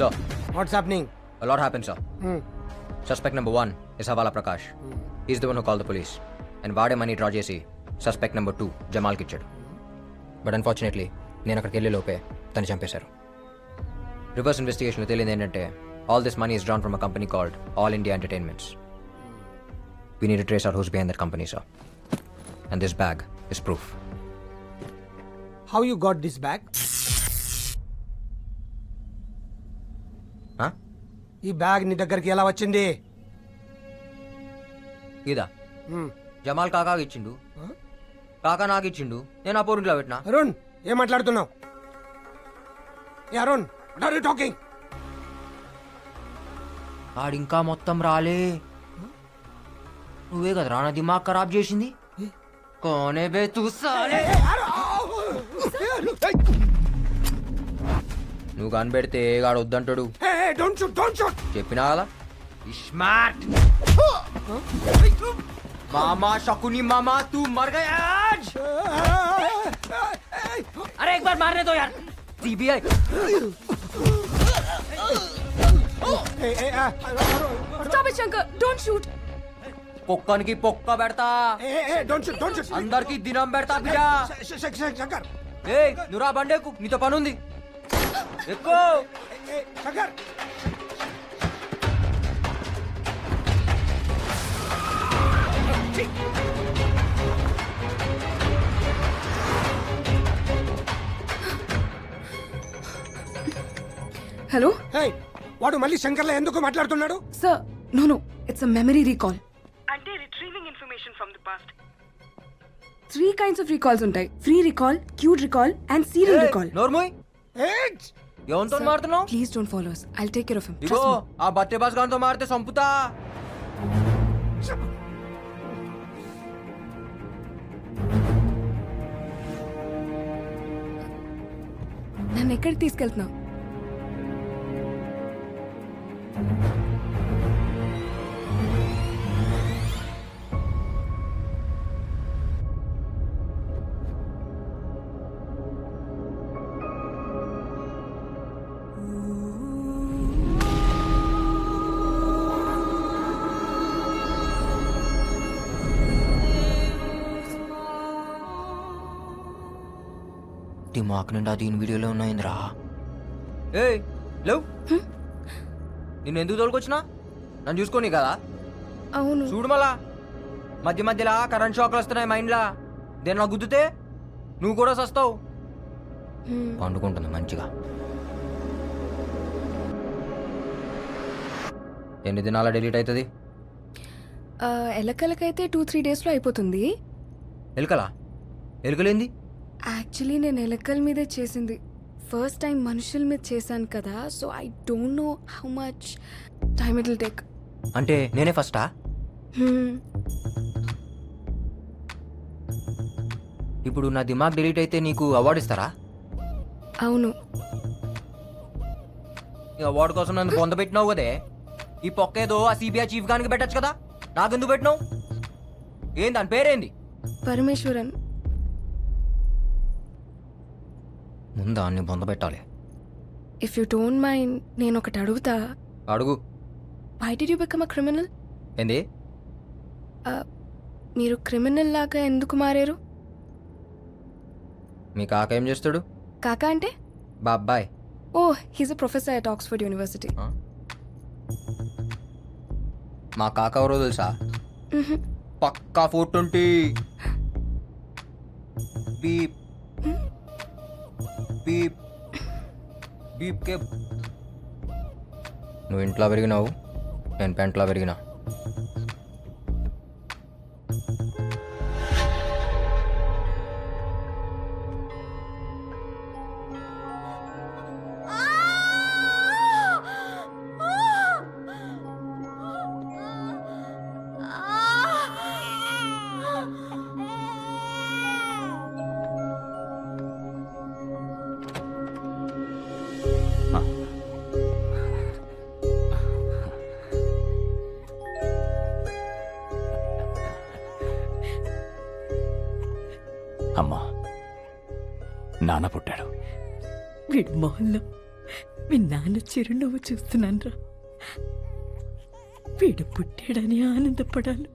sir. What's happening? A lot happened, sir. Suspect number 1 is Havala Prakash. He's the one who called the police. And వాడే money draw చేసి suspect number 2 జమాల్కి ఇచ్చాడు. But unfortunately నేను అక్కడికి వెళ్ళే లోపే తను చంపేశారు. రివర్స్ ఇన్వెస్టిగేషన్లో తెలియదు ఏంటంటే all this money is drawn from a company called all India entertainments. We need to trace out who's behind that company, sir. And this bag is proof. How you got this bag? ఈ bag నీ దగ్గరికి ఎలా వచ్చింది? ఇదా జమాల్ కాకా ఇచ్చిండు, కాకా నాకు ఇచ్చిండు, నేను ఆ పోరింట్లో పెట్టినా. అరుణ్, ఏం మాట్లాడుతున్నావు? ఏ Arun, what are you talking? ఆడింకా మొత్తం రాలే. నువ్వే కదా రానా దిమాగ్ ఖరాబ్ చేసింది. కోనే బే తూ సాలే. నువ్వు కనిపెడితే గాడు వద్దంటాడు. చెప్పినా కదా స్మార్ట్ మామా शकुनी मामा तू मर गया आज. अरे एक बार मारने दो यार. CBI Stop it, Shankar. Don't shoot. పొక్కనికి పొక్క పెడతా, అందరికి దినం పెడతా బిడ్డ. శంకర్, ఏయ్ నువ్వు రా బండేకు, నీతో పని ఉంది. ఎక్కువ శంకర్. Hello? Hey, వాడు మళ్ళీ శంకర్లో ఎందుకు మాట్లాడుతున్నాడు? Sir, no. It's a memory recall. అంటే retrieving information from the past. 3 kinds of recalls ఉంటాయి. Free recall, queued recall and serial recall. నోర్మోయ్ ఎవరితో మారుతున్నావు? Please don't follow us. I'll take care of him. Ego Trust me. ఆ బట్టే boss గారితో మారితే సంపుతా. నన్ను ఎక్కడికి తీసుకెళ్తున్నావు? దిమాక్ నిండా దీని వీడియోలో ఉన్నాయిందిరా. ఏయ్ లేవు, నిన్ను ఎందుకు తోలుకొచ్చినా? నన్ను చూసుకోని కదా. అవును. చూడు మళ్ళా మధ్య మధ్యలో కరెంట్ షాక్లు వస్తున్నాయి మైండ్లా. దేని నాకు గుద్దుతే నువ్వు కూడా సస్తావు. పండుకుంటుంది మంచిగా. ఎన్ని దినాల డిలీట్ అవుతుంది? ఎలకలకైతే 2-3 daysలో అయిపోతుంది. ఎలుకలా? ఎలుకలేంది? యాక్చువల్లీ నేను ఎలకల మీదే చేసింది. ఫస్ట్ టైం మనుషుల మీద చేశాను కదా, so I don't know how much time it will take. అంటే నేనే ఫస్టా? ఇప్పుడు నా దిమాగ్ డిలీట్ అయితే నీకు అవార్డు ఇస్తారా? అవును. ఈ అవార్డు కోసం నన్ను పొందబెట్టినావు కదే. ఈ పొక్కేదో ఆ సిబిఐ చీఫ్ గానికి పెట్టచ్చు కదా, నాకెందుకు పెట్టినావు? ఏంది దాని పేరేంది? పరమేశ్వరన్. ముందు అన్ని పొందబెట్టాలి. ఇఫ్ యూ డోంట్ మైండ్ నేను ఒకటి అడుగుతా. అడుగు. Why did you become a criminal? ఏంది? మీరు క్రిమినల్ లాగా ఎందుకు మారారు? మీ కాక ఏం చేస్తాడు? కాకా అంటే? బాబాయ్. Oh, he's a professor at Oxford university. మా కాక ఎవరో తెలుసా? పక్కా 420. బీప్ బీప్ బీప్ కే. నువ్వు ఇంట్లో పెరిగినావు, నేను పెంట్లో పెరిగినా. అమ్మా, నాన్న పుట్టాడు. వీడి మొహంలో మీ నాన్న చిరునవ్వు చూస్తున్నాను రా. వీడు పుట్టాడని ఆనందపడాలి,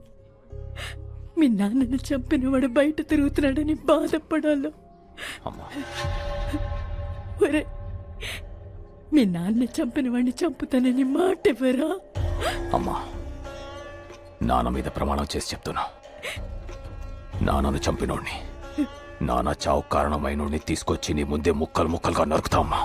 మీ నాన్నను చంపినవాడు బయట తిరుగుతున్నాడని బాధపడాలి. అమ్మా ఒరే, మీ నాన్న చంపిన వాడిని చంపుతానని మాట ఎవరా? అమ్మా, నాన్న మీద ప్రమాణం చేసి చెప్తున్నా, నాన్నను చంపినోడిని, నాన్న చావు కారణమైనోడిని తీసుకొచ్చి నీ ముందే ముక్కలు ముక్కలుగా నరుకుతా అమ్మా.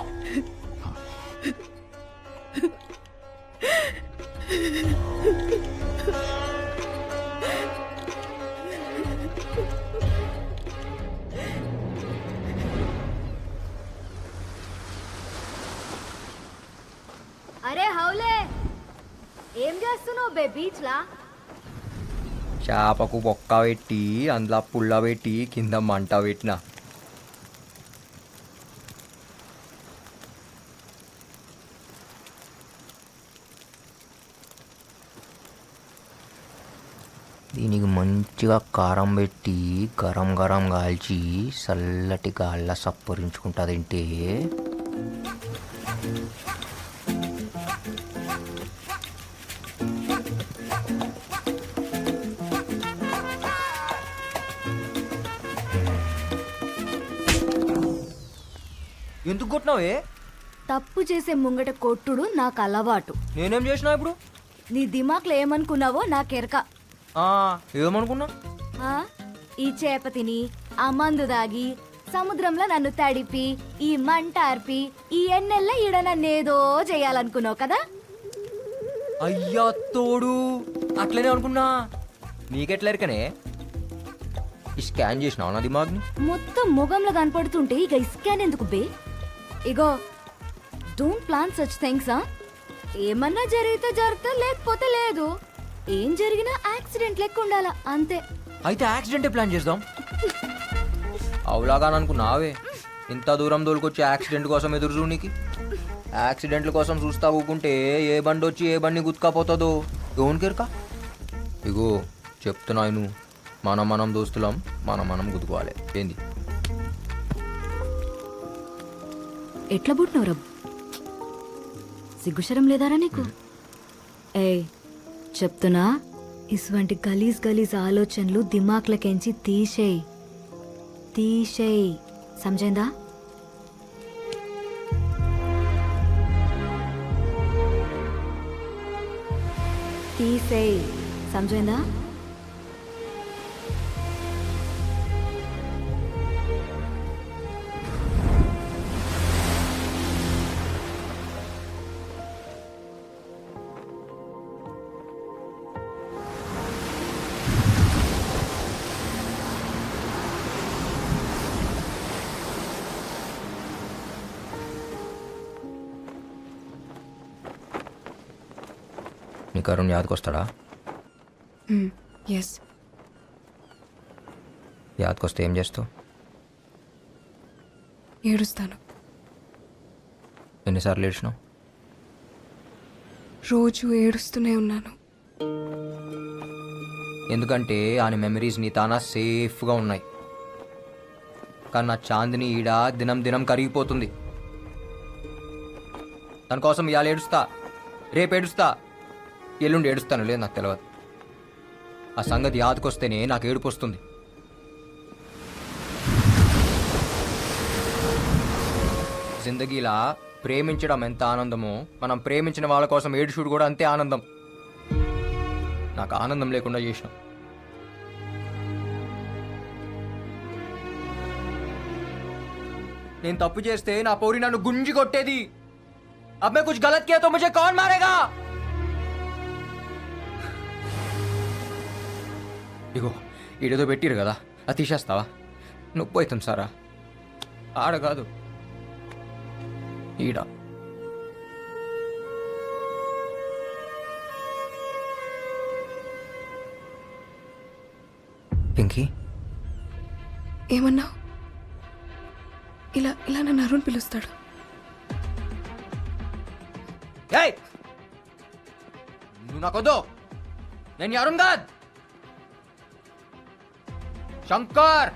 అరే హౌలే, ఏం చేస్తున్నావు బే బీచ్ లా? చేపకు బొక్క పెట్టి అందులో పుల్ల పెట్టి కింద మంట పెట్టిన. దీనికి మంచిగా కారం పెట్టి గరం గరం కాల్చి చల్లటి గాళ్ళ సప్పరించుకుంటుందంటే ఎందుకు కొట్టినావే? తప్పు చేసే ముంగట కొట్టుడు నాకు అలవాటు. నేనేం చేసినా ఇప్పుడు? నీ దిమాక్లో ఏమనుకున్నావో నాకెరక. ఏమనుకున్నా? ఆ? ఈ చేప తిని, ఆ మందు దాగి, సముద్రంలో నన్ను తడిపి, ఈ మంట ఆర్పి, ఈ ఎన్నెల్ల ఈడ నన్నేదో చేయాలనుకున్నావు కదా? అయ్యా తోడు, అట్లనే అనుకున్నా. నీకెట్లా ఎరకనే? ఈ స్కాన్ చేసినావు నా దిమాగ్ని? మొత్తం ముఖంలో కనపడుతుంటే ఇక ఇస్కాన్ ఎందుకు బే? ఇగో, డోంట్ ప్లాన్ సచ్ థింగ్స్. ఏమన్నా జరిగితే జరుగుతా, లేకపోతే లేదు. ఏం జరిగినా యాక్సిడెంట్ లెక్క ఉండాలా, అంతే. అయితే యాక్సిడెంటే ప్లాన్ చేద్దాం. అవులాగా అనుకున్నావే, ఇంత దూరం దోలుకొచ్చి యాక్సిడెంట్ కోసం ఎదురు చూడనికి. యాక్సిడెంట్ల కోసం చూస్తా ఊకుంటే ఏ బండి వచ్చి ఏ బండి గుత్తుకపోతుందో ఎవరికెరక. ఇగో చెప్తున్నాను, మనం దోస్తులం, మనం గుద్దుకోవాలి. ఏంది? ఎట్లా పుట్టినవు రబ్? సిగ్గుశరం లేదారా నీకు? ఏయ్ చెప్తున్నా, ఇటువంటి గలీజ్ ఆలోచనలు దిమాక్లకెంచి తీసేయ్. సమజైందా? తీసేయ్, సమజైందా? నీకు అరుణ్ యాదకొస్తాడా? ఎస్. యాదకొస్తే ఏం చేస్తావు? ఏడుస్తాను. ఎన్నిసార్లు ఏడ్చినావు? రోజు ఏడుస్తూనే ఉన్నాను. ఎందుకంటే ఆయన మెమరీస్ నీ తానా సేఫ్గా ఉన్నాయి. కానీ నా చాందిని ఈడ దినం కరిగిపోతుంది. తన కోసం ఇవాళ ఏడుస్తా, రేపు ఏడుస్తా, ఎల్లుండి ఏడుస్తాను, లేదు నాకు తెలియదు. ఆ సంగతి యాదకొస్తేనే నాకు ఏడుపు వస్తుంది. జిందగీలా ప్రేమించడం ఎంత ఆనందమో, మనం ప్రేమించిన వాళ్ళ కోసం ఏడుచుడు కూడా అంతే ఆనందం. నాకు ఆనందం లేకుండా చేసినాం. నేను తప్పు చేస్తే నా పౌరి నన్ను గుంజి కొట్టేది. అబ్ మే కుచ్ గలత్ కియా తో ముझे కౌన్ మారేగా? ఇగో ఈడేదో పెట్టిరు కదా, అది తీసేస్తావా? నొప్పి అవుతుంది సారా. ఆడ కాదు, ఈడ. పింకీ, ఏమన్నావు? ఇలా నన్ను అరుణ్ పిలుస్తాడు. ఏయ్, నువ్వు నాకొద్దు. నేను అరుణ్ కాదు, శంకర్.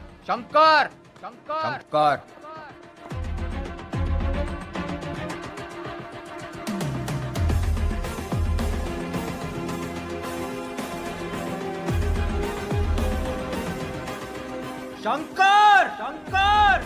శంకర్ శంకర్